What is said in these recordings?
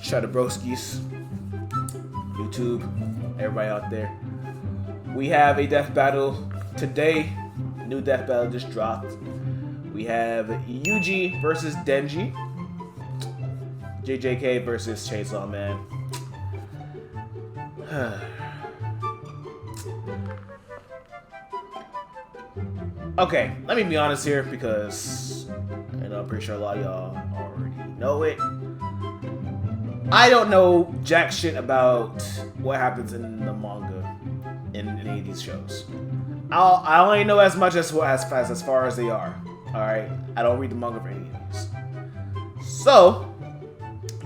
Shout out to Broskis, YouTube, everybody out there. We have a death battle today. New death battle just dropped. We have Yuji versus Denji. JJK versus Chainsaw Man. Okay, let me be honest here because I'm pretty sure a lot of y'all already know it. I don't know jack shit about what happens in the manga in any of these shows. I only know as much as far as they are. All right, I don't read the manga for any of these. So,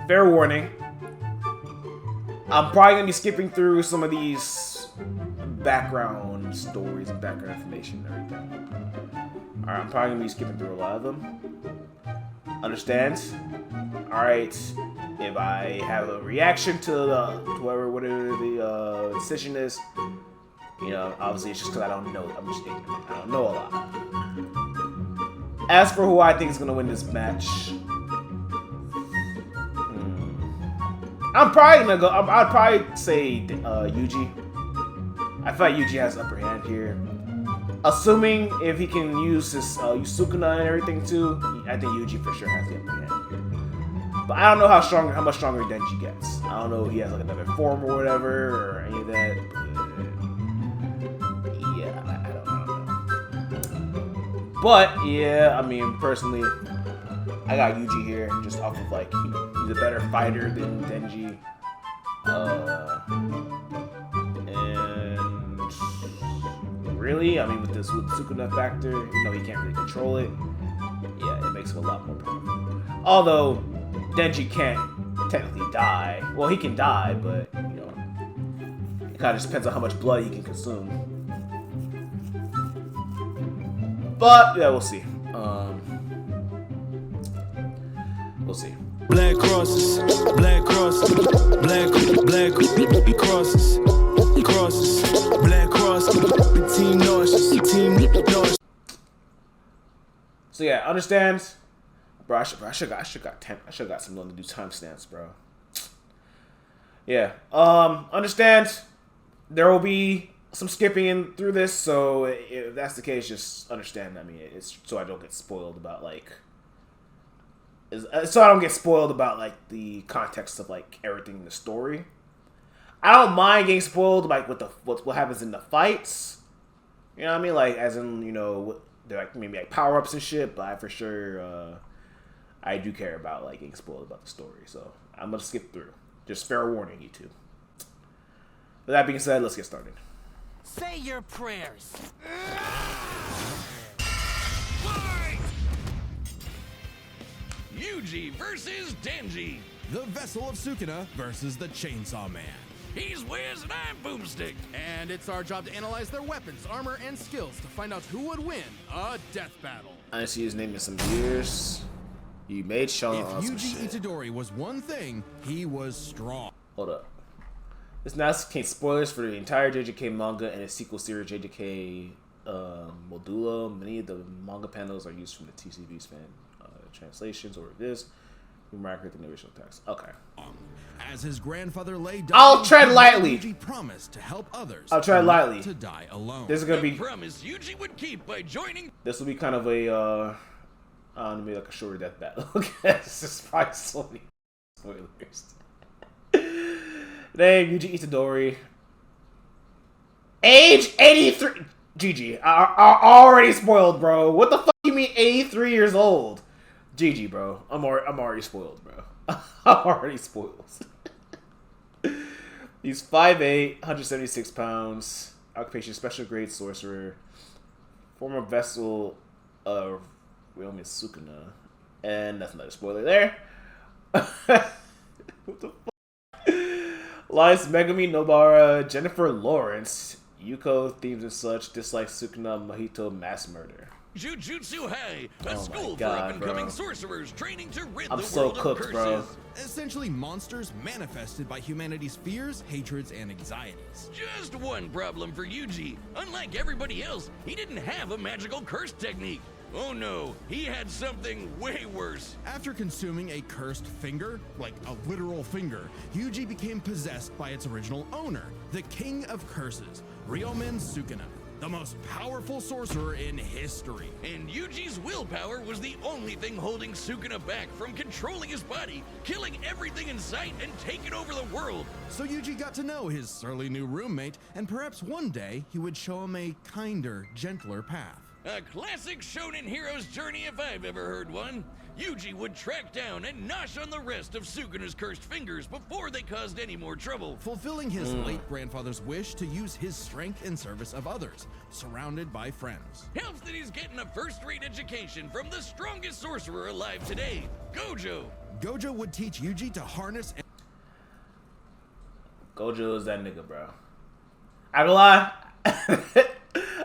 fair warning. I'm probably gonna be skipping through some of these background stories and background information and everything. All right, I'm probably gonna be skipping through a lot of them. Understand? All right. If I have a reaction to whatever the decision is, obviously it's just because I don't know. I'm just ignorant. I don't know a lot. As for who I think is gonna win this match, I'm probably gonna go. I'd probably say Yuji. I feel like Yuji has the upper hand here. Assuming if he can use his Sukuna and everything too, I think Yuji for sure has the upper hand here. But I don't know how much stronger Denji gets. I don't know if he has like another form or whatever or any of that. Yeah, I don't know. But yeah, I mean personally, I got Yuji here just off of like he's a better fighter than Denji. And really, I mean with the Sukuna factor, he can't really control it. Yeah, it makes him a lot more powerful. Although Denji can't technically die. Well, he can die, but it kind of just depends on how much blood he can consume. But yeah, we'll see. We'll see. Blackcrosses, Blackcrosses, Blackcrosses, crosses, Blackcrosses, team nauseous, team nauseous. So yeah, understand. Bro, I should got something to do timestamps, bro. Yeah. Understand. There will be some skipping in through this, so if that's the case, just understand. I mean, it's so I don't get spoiled about the context of like everything in the story. I don't mind getting spoiled like with what happens in the fights. You know what I mean? Like as in they're like maybe like power ups and shit, but I for sure I do care about like getting spoiled about the story, so I'm gonna skip through. Just fair warning, you two. With that being said, let's get started. Say your prayers. Fight! Yuji versus Denji. The Vessel of Sukuna versus the Chainsaw Man. He's Wiz and I'm Boomstick. And it's our job to analyze their weapons, armor, and skills to find out who would win a death battle. I didn't see his name in some years. You made Sean If awesome Yuji shit. Itadori was one thing, he was strong. Hold up. This now contains spoilers for the entire JJK manga and its sequel series JJK Modulo. Many of the manga panels are used from the TCB's fan translations or this. Remark the original text. Okay. As his grandfather lay down, I'll tread lightly. Yuji promised to help others. I'll tread lightly. To die alone. This is gonna be. Promise Yuji would keep by joining. This will be kind of a maybe like a shorter death battle. Okay, this is probably so many spoilers. Name Yuji Itadori. Age 83. GG. Already spoiled, bro. What the fuck you mean 83 years old? GG, bro. I'm already spoiled, bro. I'm already spoiled. He's 5'8", 176 pounds. Occupation special grade sorcerer. Former vessel of Ryomi Sukuna. And that's another spoiler there. What the fuck? Lies Megami Nobara, Jennifer Lawrence, Yuko themes and such, dislikes Sukuna Mojito mass murder. Jujutsu High, a Oh school God, for up-and-coming bro. sorcerers training to rid I'm the so world cooked, of bro. curses. Essentially monsters manifested by humanity's fears, hatreds, and anxieties. Just one problem for Yuji. Unlike everybody else, he didn't have a magical curse technique. Oh no, he had something way worse. After consuming a cursed finger, like a literal finger, Yuji became possessed by its original owner, the King of Curses, Ryomen Sukuna, the most powerful sorcerer in history. And Yuji's willpower was the only thing holding Sukuna back from controlling his body, killing everything in sight, and taking over the world. So Yuji got to know his surly new roommate, and perhaps one day he would show him a kinder, gentler path. A classic shonen hero's journey if I've ever heard one. Yuji would track down and nosh on the rest of Sukuna's cursed fingers before they caused any more trouble. Fulfilling his late grandfather's wish to use his strength in service of others, surrounded by friends. Helps that he's getting a first-rate education from the strongest sorcerer alive today, Gojo. Gojo would teach Yuji to harness and Gojo is that nigga, bro. I don't lie.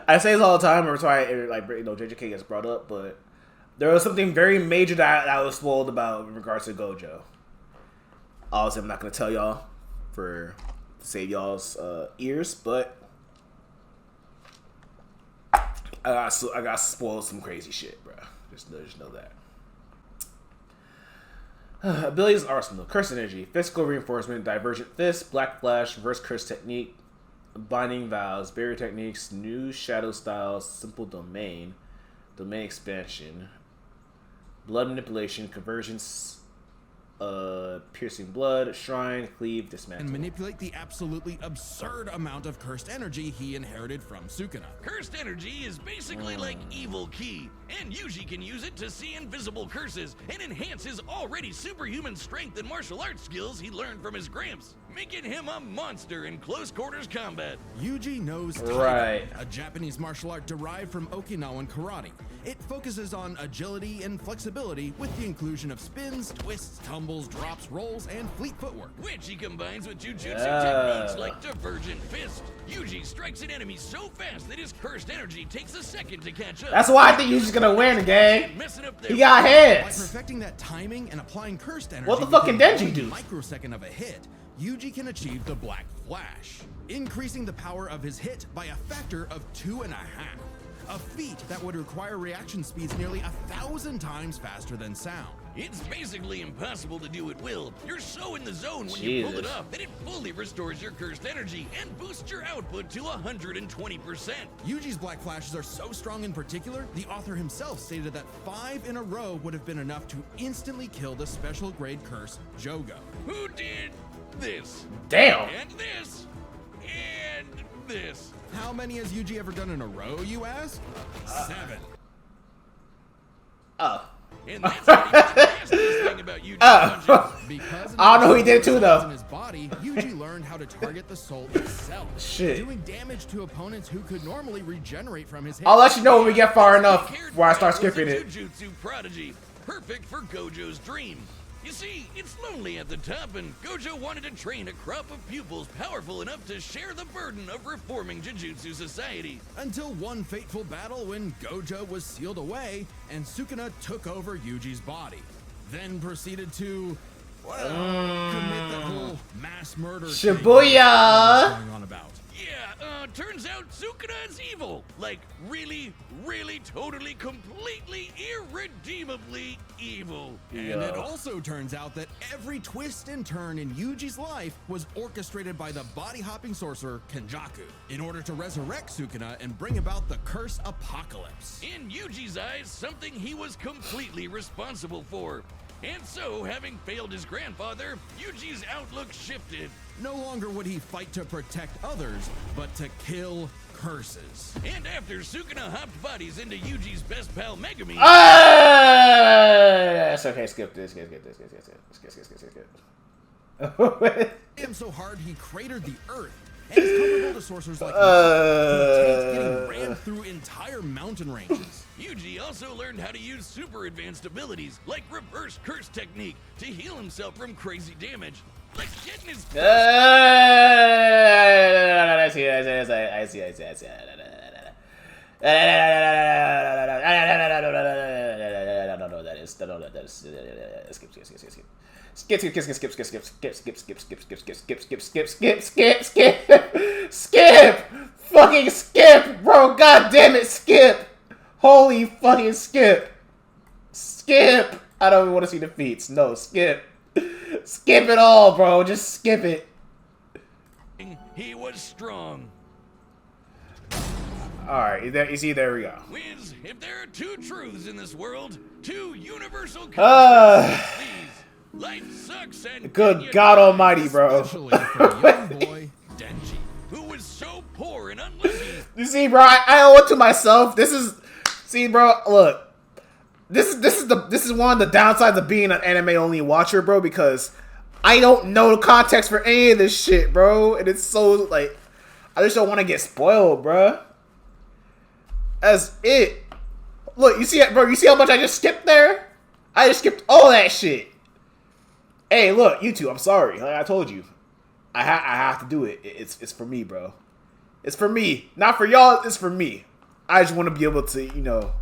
I say this all the time, or that's why JJK gets brought up, but there was something very major that I was spoiled about in regards to Gojo. Obviously, I'm not going to tell y'all to save y'all's ears, but I got spoiled some crazy shit, bro. Just know that. Abilities arsenal: Curse energy, physical reinforcement, divergent fist, black flash, reverse curse technique, binding vows, barrier techniques, new shadow styles, simple domain expansion, blood manipulation, convergence, piercing blood, shrine, cleave, dismantle. and manipulate the absolutely absurd amount of cursed energy he inherited from Sukuna. Cursed energy is basically like evil ki, and Yuji can use it to see invisible curses and enhance his already superhuman strength and martial arts skills he learned from his gramps, making him a monster in close quarters combat. Yuji knows Taiga, Right. a Japanese martial art derived from Okinawan karate. It focuses on agility and flexibility with the inclusion of spins, twists, tumbles, drops, rolls, and fleet footwork. Which he combines with jutsu Yeah. techniques like divergent fist. Yuji strikes an enemy so fast that his cursed energy takes a second to catch up. That's why I think Yuji's gonna win the game. Messing up their He got By heads. perfecting that timing and applying cursed energy, What the fuck can within Denji one do? Microsecond of a hit, Yuji can achieve the Black Flash, increasing the power of his hit by a factor of 2.5. A feat that would require reaction speeds nearly 1,000 times faster than sound. It's basically impossible to do at will. You're so in the zone when you pull it Jesus. off that it fully restores your cursed energy and boosts your output to 120%. Yuji's Black Flashes are so strong in particular, the author himself stated that 5 in a row would have been enough to instantly kill the special grade curse Jogo. Who did this? Damn. And this? And this? How many has Yuji ever done in a row, you ask? 7. Oh. And that's not even the nastiest thing about Yuji's punches. Because in I don't know who the he did too, though. in his body, Yuji learned how to target the soul itself, Shit. doing damage to opponents who could normally regenerate from his hit. I'll let you know when we get far enough Cared before I start was a skipping it. Jujutsu prodigy, perfect for Gojo's dream. You see, it's lonely at the top, and Gojo wanted to train a crop of pupils powerful enough to share the burden of reforming Jujutsu society. Until one fateful battle when Gojo was sealed away and Sukuna took over Yuji's body. Then proceeded to, well, commit the whole mass murder thing Shibuya! going on about. Yeah, turns out Sukuna is evil. Like, really, really, totally, completely, irredeemably evil. And it also turns out that every twist and turn in Yuji's life was orchestrated by the body-hopping sorcerer Kenjaku in order to resurrect Sukuna and bring about the curse apocalypse. In Yuji's eyes, something he was completely responsible for. And so, having failed his grandfather, Yuji's outlook shifted. No longer would he fight to protect others, but to kill curses. And after Sukuna hopped bodies into Yuji's best pal Megumi, It's okay, skip this. Skip. He him so hard he cratered the earth, and is comparable to sorcerers like who getting ran through entire mountain ranges. Yuji also learned how to use super advanced abilities like reverse curse technique to heal himself from crazy damage. Like getting his I see. I don't know what that is. Skip. Fucking skip, bro. God damn it, skip. Holy fucking skip. Skip. I don't even want to see defeats. No, skip. Skip it all, bro. Just skip it. He was strong. Alright, you see, there we go. Wiz, if there are two truths in this world, two universal constants, these, life sucks and good God almighty, bro. Especially for a young boy, Denji. who was so poor and unlucky. You see, bro, I owe it to myself. This is, see, bro, look. This is one of the downsides of being an anime only watcher, bro, because I don't know the context for any of this shit, bro. And it's so, like, I just don't want to get spoiled, bro. That's it. Look, you see it, bro, you see how much I just skipped there? I just skipped all that shit. Hey, look, YouTube, I'm sorry. Like I told you. I have to do it. It's for me, bro. It's for me. Not for y'all, it's for me. I just want to be able to, you know,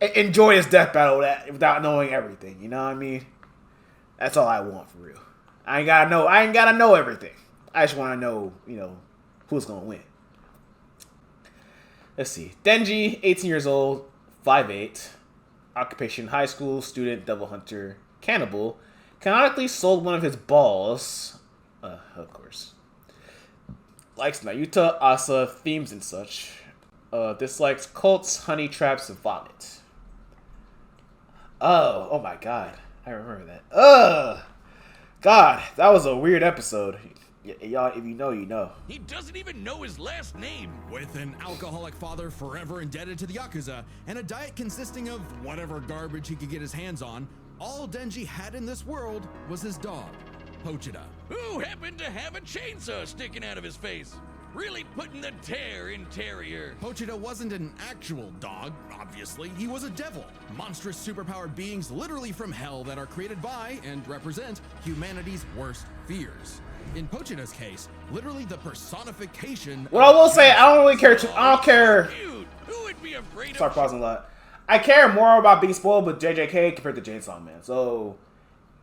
enjoy this death battle without knowing everything. You know what I mean? That's all I want for real. I ain't gotta know everything. I just want to know, you know, who's gonna win. Let's see. Denji, 18 years old, 5'8", occupation high school student, devil hunter, cannibal. Canonically sold one of his balls. Of course. Likes Nayuta, Asa, themes and such. Dislikes cults, honey traps, and vomit. Oh my god. I remember that. God, that was a weird episode. Y'all, if you know, you know. He doesn't even know his last name. With an alcoholic father forever indebted to the Yakuza, and a diet consisting of whatever garbage he could get his hands on, all Denji had in this world was his dog, Pochita. Who happened to have a chainsaw sticking out of his face? Really putting the tear in Terrier. Pochita wasn't an actual dog, obviously. He was a devil. Monstrous superpowered beings literally from hell that are created by and represent humanity's worst fears. In Pochita's case, literally the personification. What I will say, I don't really care. I don't care. Dude, who would be afraid Start of pausing a lot. I care more about being spoiled with JJK compared to Chainsaw Man. So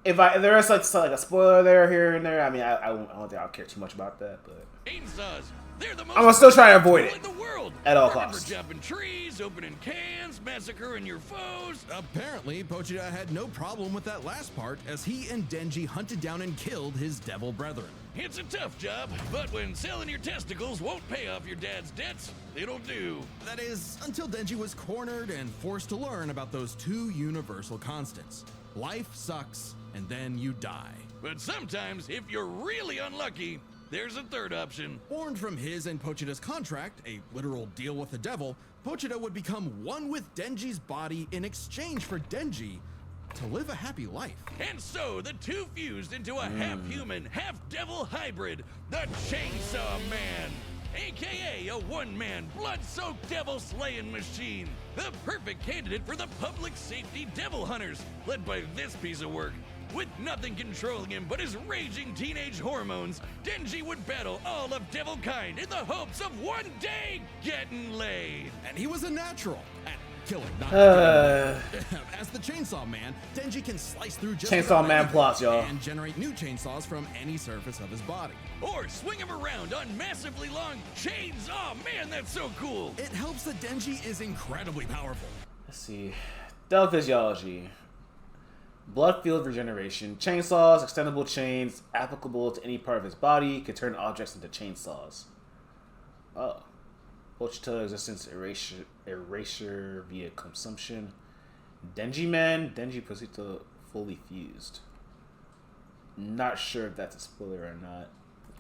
if there is like a spoiler there, here and there, I mean, I don't think I'll care too much about that. But chainsaws? They're the most I'm gonna still try to avoid it in the world. at all Forever costs. jumping trees, opening cans, massacring your foes. Apparently, Pochita had no problem with that last part, as he and Denji hunted down and killed his devil brethren. It's a tough job, but when selling your testicles won't pay off your dad's debts, it'll do. That is, until Denji was cornered and forced to learn about those two universal constants. Life sucks, and then you die. But sometimes, if you're really unlucky, there's a third option. Born from his and Pochita's contract, a literal deal with the devil, Pochita would become one with Denji's body in exchange for Denji to live a happy life. And so, the two fused into a half-human, half-devil hybrid, the Chainsaw Man. AKA a one-man, blood-soaked devil-slaying machine. The perfect candidate for the public safety devil hunters, led by this piece of work. With nothing controlling him but his raging teenage hormones, Denji would battle all of devil kind in the hopes of one day getting laid. And he was a natural at killing, not As the Chainsaw Man, Denji can slice through just Chainsaw about Man anything plots, y'all. and generate new chainsaws from any surface of his body. Or swing him around on massively long chains. Oh man, that's so cool. It helps that Denji is incredibly powerful. Let's see. Devil physiology. Blood field regeneration. Chainsaws, extendable chains, applicable to any part of his body, can turn objects into chainsaws. Oh. Pochita existence erasure via consumption. Denji Man, Denji Pochita fully fused. Not sure if that's a spoiler or not,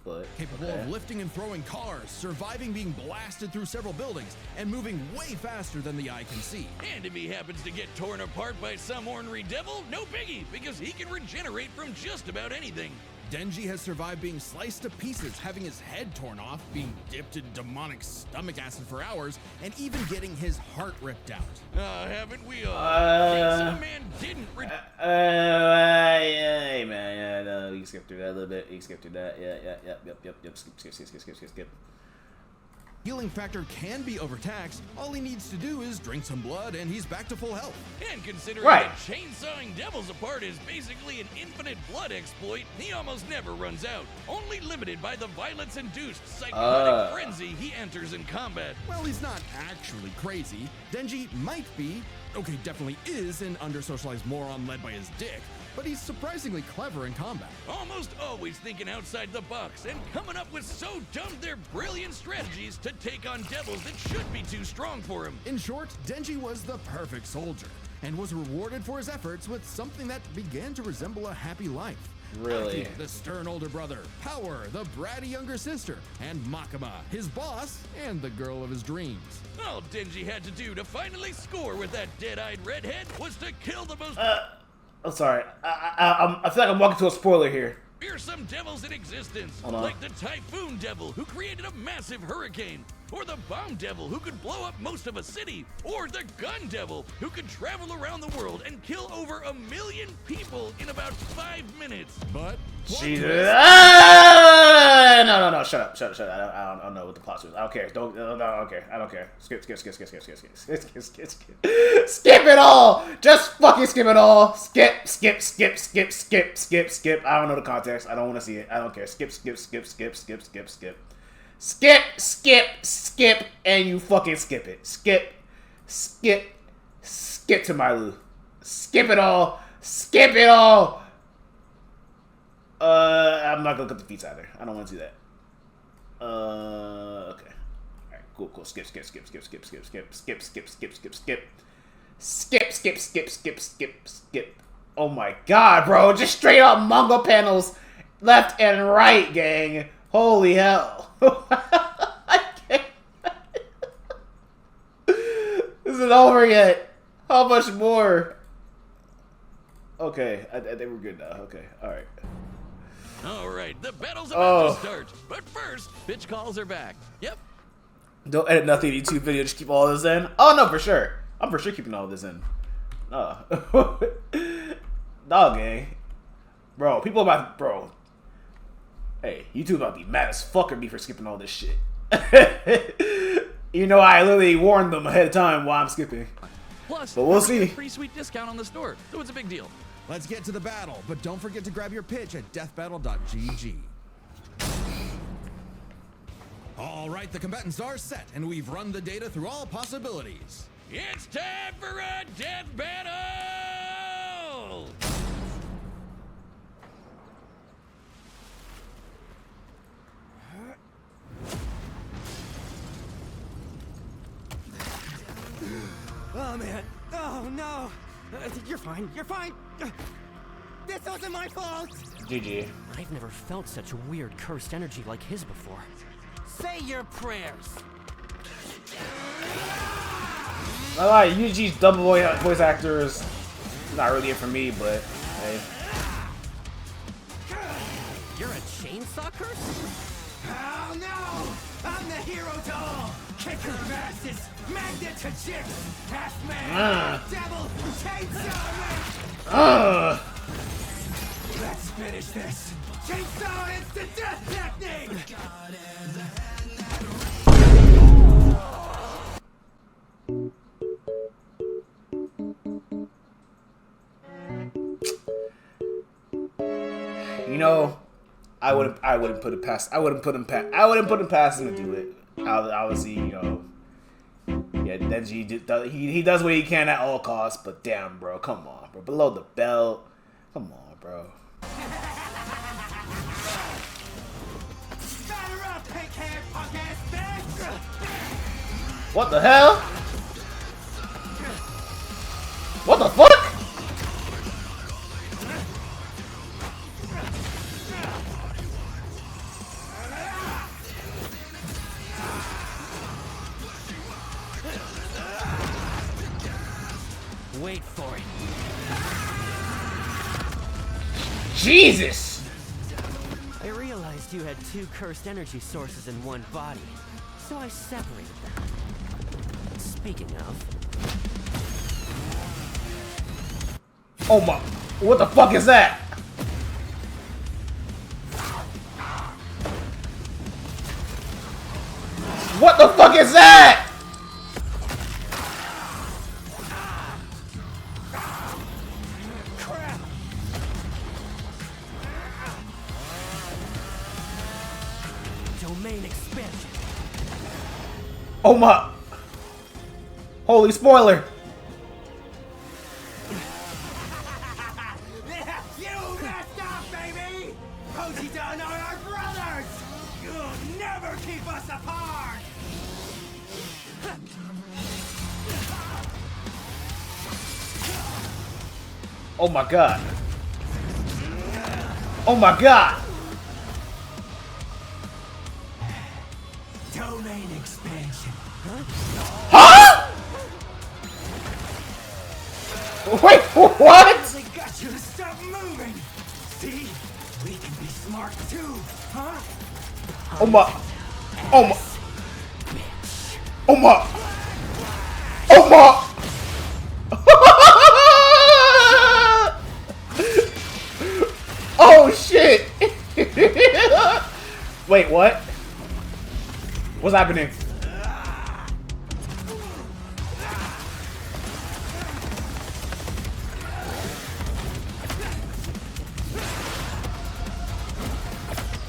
but Capable okay. of lifting and throwing cars, surviving being blasted through several buildings, and moving way faster than the eye can see. And if he happens to get torn apart by some ornery devil, no biggie, because he can regenerate from just about anything. Denji has survived being sliced to pieces, having his head torn off, being dipped in demonic stomach acid for hours, and even getting his heart ripped out. Haven't we all? Chainsaw Man didn't Hey man, yeah, no, you can skip through that a little bit. You can skip through that. Yeah, yep. Skip. healing factor can be overtaxed, all he needs to do is drink some blood and he's back to full health. And considering Right. that chainsawing devils apart is basically an infinite blood exploit, he almost never runs out, only limited by the violence-induced psychotic frenzy he enters in combat. Well, he's not actually crazy. Denji might be, okay, definitely is an under-socialized moron led by his dick, but he's surprisingly clever in combat. Almost always thinking outside the box and coming up with so dumb they're brilliant strategies to take on devils that should be too strong for him. In short, Denji was the perfect soldier and was rewarded for his efforts with something that began to resemble a happy life. Really? Aki, the stern older brother, Power, the bratty younger sister, and Makima, his boss and the girl of his dreams. All Denji had to do to finally score with that dead-eyed redhead was to kill the most I'm sorry. I feel like I'm walking to a spoiler here. fearsome devils in existence, Hold on. like the Typhoon Devil, who created a massive hurricane, or the Bomb Devil, who could blow up most of a city, or the Gun Devil, who could travel around the world and kill over 1 million people in about 5 minutes. But Jesus. No. Shut up. I don't know what the plot is. I don't care. Don't care. I don't care. Skip. Skip it all. Just fucking skip it all. Skip. I don't know the context. I don't want to see it. I don't care. Skip. Skip, and you fucking skip it. Skip to my Lou. Skip it all. I'm not gonna cut the feet either. I don't want to do that. Okay. Alright, cool. Skip. Oh my god, bro. Just straight up manga panels left and right, gang. Holy hell. I can't. This isn't over yet. How much more? Okay, I think we're good now. Okay, alright. Alright, the battle's about to start. But first, bitch calls are back. Yep. Don't edit nothing in YouTube video, just keep all this in. Oh no, for sure. I'm for sure keeping all this in. Dog gang. Bro, people about hey, YouTube about to be mad as fuck at me for skipping all this shit. You know, I literally warned them ahead of time while I'm skipping. Plus, But we'll we're getting see. a pretty sweet discount on the store, so it's a big deal. let's get to the battle, but don't forget to grab your pitch at deathbattle.gg. All right, the combatants are set, and we've run the data through all possibilities. It's time for a death battle! Oh man. Oh no. You're fine. This wasn't my fault. GG. I've never felt such weird cursed energy like his before. Say your prayers. I like Yuji's double voice actors. Not really it for me, but hey. You're a chainsaw curse? Oh no! I'm the hero to all. Kicker masses, magnet to chicks, half man, devil, chainsaw. Let's finish this. Chainsaw instant death technique. You know, I wouldn't put it past him to do it. Obviously, you know, yeah, Denji he does what he can at all costs, but damn, bro, come on, bro, below the belt, come on, bro. Batter up, pink-haired punk-ass bitch! What the hell? What the fuck? Wait for it. Jesus! I realized you had 2 cursed energy sources in one body, so I separated them. Speaking of, Oh my, what the fuck is that? What the fuck is that? Crap! Domain expansion. Oh my. Holy spoiler. You messed up, baby! Poseidon are our brothers! You'll never keep us apart! Oh my god. Oh my god. Domain expansion. Huh? Wait, what? They got you to stop moving! See? We can be smart too, huh? Oh my. Oh my. Oh my. Oh my. Oh shit. Wait, what? What's happening?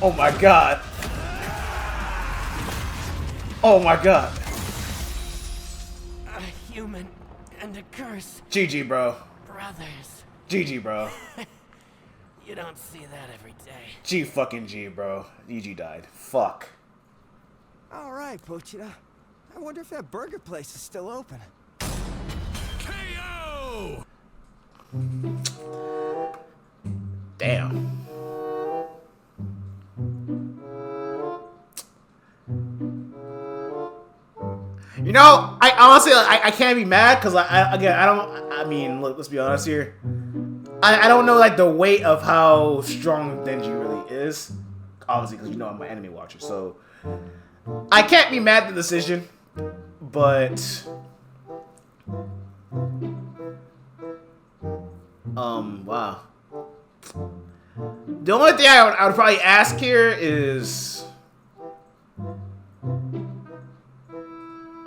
Oh my god. Oh my god. A human and a curse. GG, bro. Brothers. GG, bro. You don't see that every day. G fucking G, bro. Yuji died. Fuck. All right, Pochita. I wonder if that burger place is still open. KO! Damn. You know, I honestly, I can't be mad because I mean, look, let's be honest here. I don't know like the weight of how strong Denji really is. Obviously, because you know I'm an anime watcher, so I can't be mad at the decision. But wow. The only thing I would probably ask here is,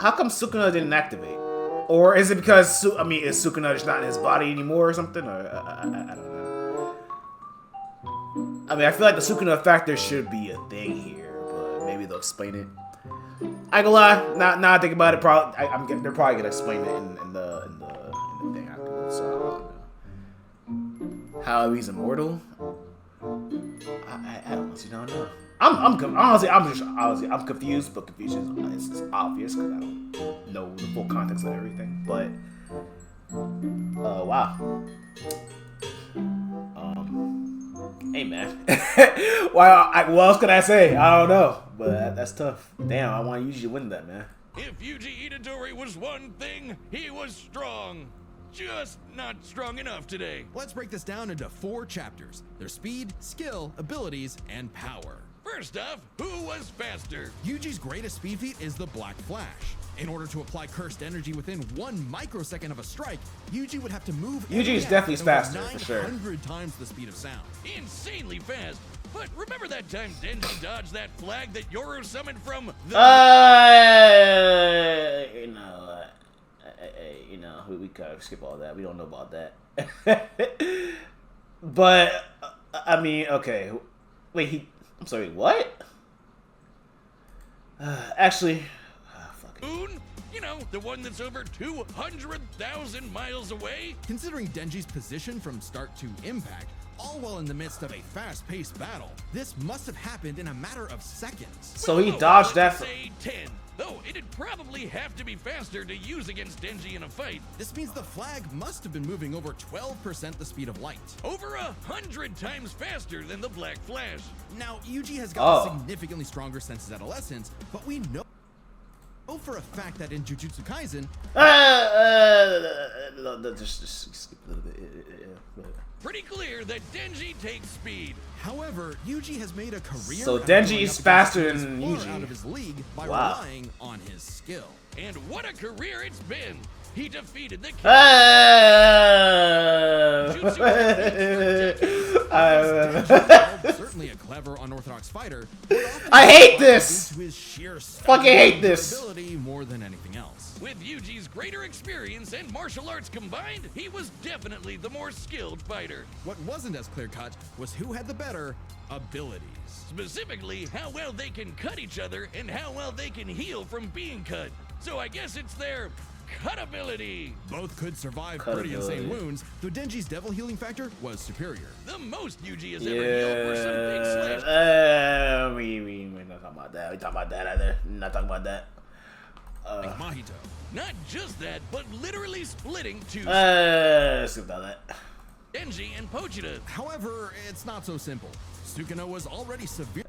how come Sukuna didn't activate? Or is it because, is Sukuna just not in his body anymore or something? Or, I don't know. I mean, I feel like the Sukuna factor should be a thing here, but maybe they'll explain it. I ain't gonna lie, now I think about it, they're probably gonna explain it in the thing afterwards, so I don't know. How he's immortal? I honestly don't know. I'm confused, but confusion is obvious because I don't know the full context of everything. But wow. Hey man. What else could I say? I don't know, but that's tough. Damn, I want Yuji to win that, man. If Yuji Itadori was one thing, he was strong. Just not strong enough today. Let's break this down into 4 chapters. Their speed, skill, abilities, and power. First off, who was faster? Yuji's greatest speed feat is the Black Flash. In order to apply cursed energy within 1 microsecond of a strike, Yuji would have to move. Yuji is definitely faster, for sure. 900 times the speed of sound. Insanely fast. But remember that time Denji dodged that flag that Yoru summoned from the... we gotta skip all that. We don't know about that. But, I mean, okay. Wait, I'm sorry, what? Actually, fuck it. Moon? You know, the one that's over 200,000 miles away? Considering Denji's position from start to impact, all while in the midst of a fast-paced battle, this must have happened in a matter of seconds. So he dodged that. Say 10. Though it'd probably have to be faster to use against Denji in a fight. This means the flag must have been moving over 12% the speed of light. Over 100 times faster than the Black Flash. Now, Yuji has gotten significantly stronger since his adolescence, but we know for a fact that in Jujutsu Kaisen... Just skip a little bit. Pretty clear that Denji takes speed. However, Yuji has made a career. So Denji is faster than Yuji. Out of his league by Wow. relying on his skill. And what a career it's been. He defeated the king. Certainly a clever, unorthodox fighter. would often I hate be this! due to his sheer Fucking hate stamina and this! ability more than anything else. With Yuji's greater experience and martial arts combined, he was definitely the more skilled fighter. What wasn't as clear-cut was who had the better abilities. Specifically, how well they can cut each other and how well they can heal from being cut. So I guess it's their cut ability. Both could survive Cut pretty insane ability. wounds, though Denji's devil healing factor was superior. The most Yuji has ever healed were some big slash. We're not talking about that. We're talking about that either. Not talking about that. Like Mahito. Not just that, but literally splitting two Let's skip about that. Denji and Pochita. However, it's not so simple. Sukino was already severe.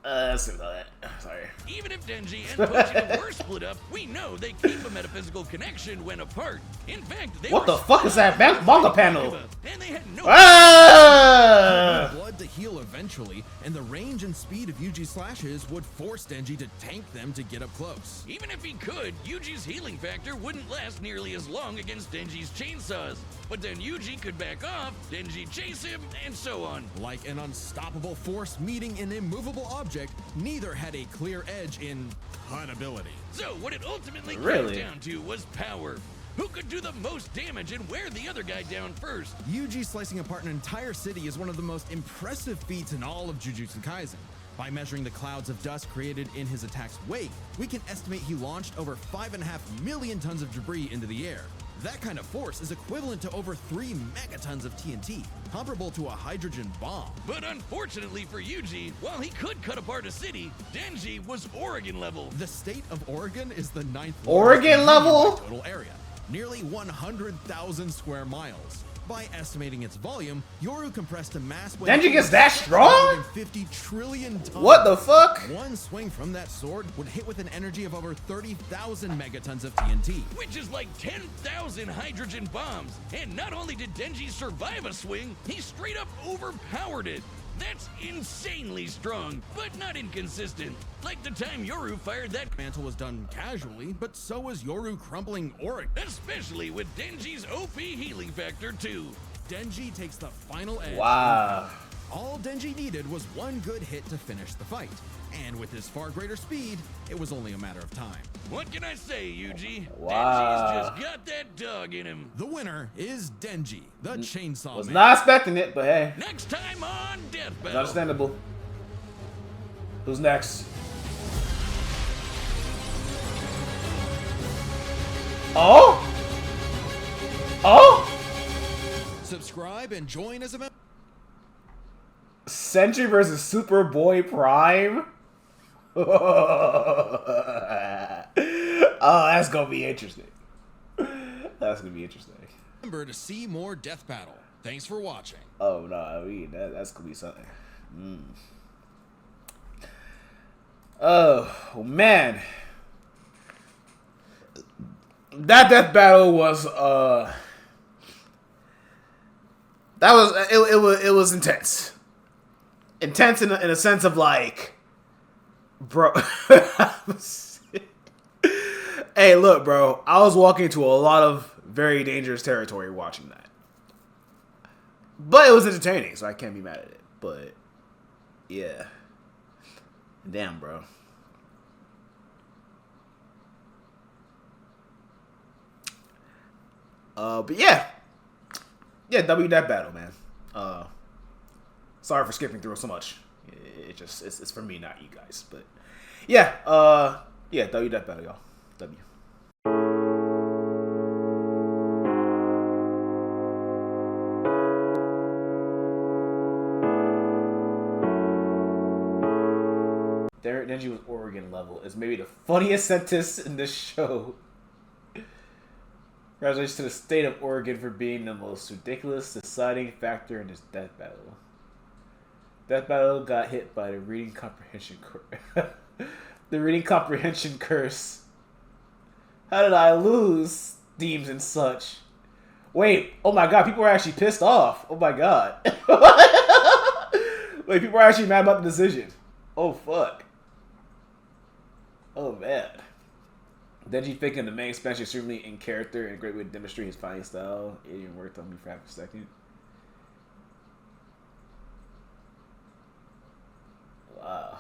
Let's skip about that. Sorry. Even if Denji and Pochita were split up, we know they keep a metaphysical connection when apart. In fact, they What were the fuck is that manga panel? and they had no Ah! blood to heal eventually, and the range and speed of Yuji's slashes would force Denji to tank them to get up close. Even if he could, Yuji's healing factor wouldn't last nearly as long against Denji's chainsaws. But then Yuji could back off, Denji chase him, and so on. Like an unstoppable force meeting an immovable object, neither had a clear edge in cut ability. So what it ultimately Really? came down to was power. Who could do the most damage and wear the other guy down first? Yuji slicing apart an entire city is one of the most impressive feats in all of Jujutsu Kaisen. By measuring the clouds of dust created in his attack's wake, we can estimate he launched over 5.5 million tons of debris into the air. That kind of force is equivalent to over 3 megatons of TNT, comparable to a hydrogen bomb. But unfortunately for Yuji, while he could cut apart a city, Denji was Oregon level. The state of Oregon is the 9th Oregon largest level? by total area, nearly 100,000 square miles. By estimating its volume, Yoru compressed a mass weight Denji gets that strong? 50 trillion tons. What the fuck? One swing from that sword would hit with an energy of over 30,000 megatons of TNT. Which is like 10,000 hydrogen bombs. And not only did Denji survive a swing, he straight up overpowered it. That's insanely strong, but not inconsistent. Like the time Yoru fired that Mantle was done casually, but so was Yoru crumpling Oregon. especially with Denji's OP healing factor too. Denji takes the final edge. Wow. All Denji needed was one good hit to finish the fight. And with his far greater speed, it was only a matter of time. What can I say, Yuji? Wow. Denji's just got that dog in him. The winner is Denji, the Chainsaw Was Man. not expecting it, but hey, Next time on Death it's Battle. understandable. Who's next? Oh? Oh? Subscribe and join as a member. Sentry versus Superboy Prime? Oh, that's gonna be interesting. That's gonna be interesting. Remember to see more Death Battle. Thanks for watching. Oh no, I mean that's gonna be something. Oh man, that death battle was it was intense. Intense in a sense of like, bro. Hey, look, bro. I was walking into a lot of very dangerous territory watching that. But it was entertaining, so I can't be mad at it. But, yeah. Damn, bro. But yeah. Yeah, W that battle, man. Sorry for skipping through so much. It's for me, not you guys. But, yeah. Yeah, W that battle, y'all. W. Denji was Oregon level is maybe the funniest sentence in this show. Congratulations to the state of Oregon for being the most ridiculous deciding factor in this death battle. Death battle got hit by the reading comprehension the reading comprehension curse. How did I lose? Themes and such. Wait, oh my god, people are actually pissed off. Oh my god. Wait, people are actually mad about the decision. Oh fuck. Oh man. Denji thinking the main expansion is extremely in character and a great way to demonstrate his fighting style. It even worked on me for half a second. Wow.